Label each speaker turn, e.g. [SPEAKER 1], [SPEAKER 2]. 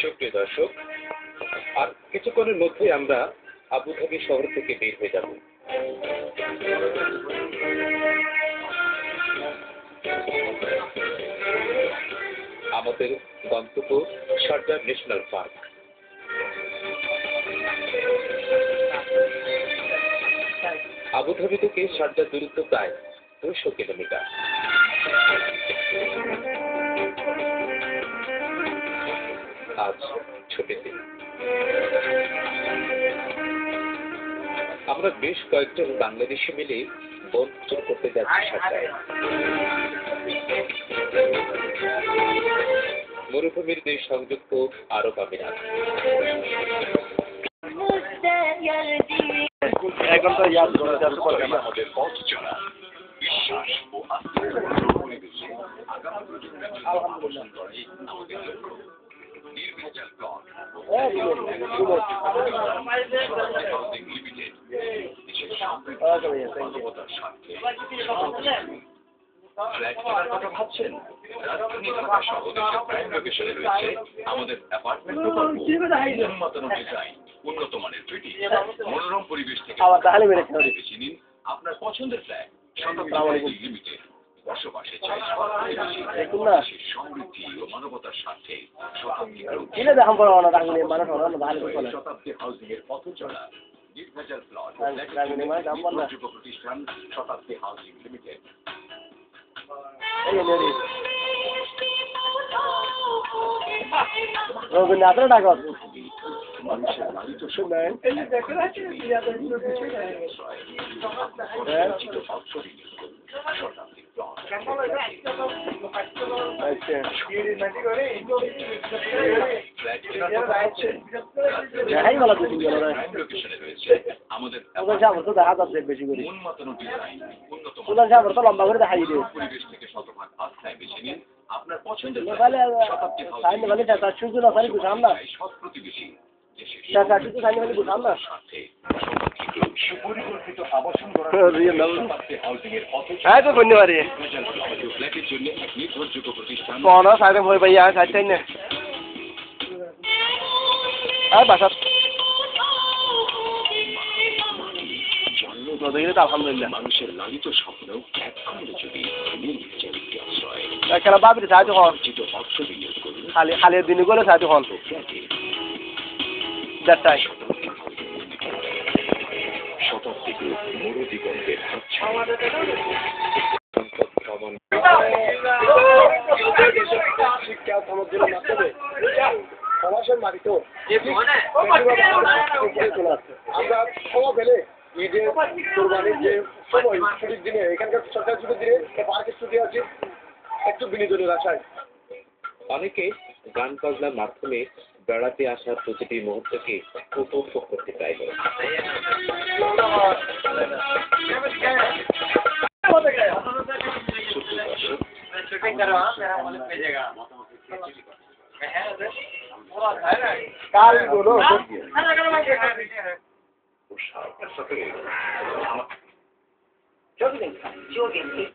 [SPEAKER 1] সুপ্রিয় দর্শক, আর কিছুক্ষণের মধ্যেই আমরা আবুধাবি শহর থেকে বের হয়ে যাব। আমাদের গন্তব্য শারজাহ ন্যাশনাল পার্ক। আবুধাবি থেকে শারজাহ দূরত্ব প্রায় 200 কিলোমিটার। আজ ছুটির দিন। আমরা বেশ কয়েকজন বাংলাদেশি মিলে বনভোজন করতে যাচ্ছি শারজাহে। মরুভূমির দেশ সংযুক্ত আরব আমিরাত। আমাদের পথ চলা বিশ্বাস ও পরিবেশে আগামী প্রজন্মের আকর্ষণ করে আমাদের লক্ষ্য। নির্ভেজাল প্লট লিমিটেড দেশের মানবতার স্বার্থে ফ্ল্যাট কেনার কথা ভাবছেন? রাজধানী ঢাকা সহ দেশের প্রাইম লোকেশনে রয়েছে আমাদের অ্যাপার্টমেন্ট প্রকল্প। উন্নত ডিজাইন, উন্নত মানের ফিটিং, মনোরম পরিবেশ থেকে বেছে নিন আপনার পছন্দের ফ্ল্যাট। শতাব্দী লিমিটেড বসবাসে চাই সমৃদ্ধি ও মানবতার স্বার্থে শতাব্দী হাউজিং এর পথ চলা নির্ভেজাল প্লট প্রতিষ্ঠান শতাব্দী হাউজিং লিমিটেড।
[SPEAKER 2] রবীন্দ্রনাথের ডাকত
[SPEAKER 1] মানুষের লালিত
[SPEAKER 2] লম্বা করে দেখাই দিও
[SPEAKER 1] পরিবেশ থেকে শতভাগ আস্থায় বেছে নিন আপনার পছন্দের সৎ প্রতিবেশী সুপরিকল্পিত আবাসন ফ্ল্যাটের জন্য এক নির্ভরযোগ্য প্রতিষ্ঠান
[SPEAKER 2] আলহামদুলিল্লাহ
[SPEAKER 1] মানুষের লালিত স্বপ্ন এক খণ্ডে যদি নির্ভেজাল একটি আশ্রয়
[SPEAKER 2] কেন বাবির সাহায্য হন
[SPEAKER 1] অর্থ বিনিয়োগ করুন
[SPEAKER 2] খালি দিন গুলো সাহায্য হন দেড়টায়
[SPEAKER 1] শতাব্দী মরুদিগন্তের
[SPEAKER 2] সমাজের মাটি তো আমরা ক্ষমা পেলে ঈদের কোরবানির যে সময় ছুটির দিনে এখানকার সরকারি ছুটির দিনে পার্কে ছুটি আছে একটু বিনোদনের আশায়
[SPEAKER 1] অনেকে গান বাজনার মাধ্যমে বেড়াতে আসার প্রতিটি মুহূর্তকে উপভোগ করতে চাইল।
[SPEAKER 3] 究竟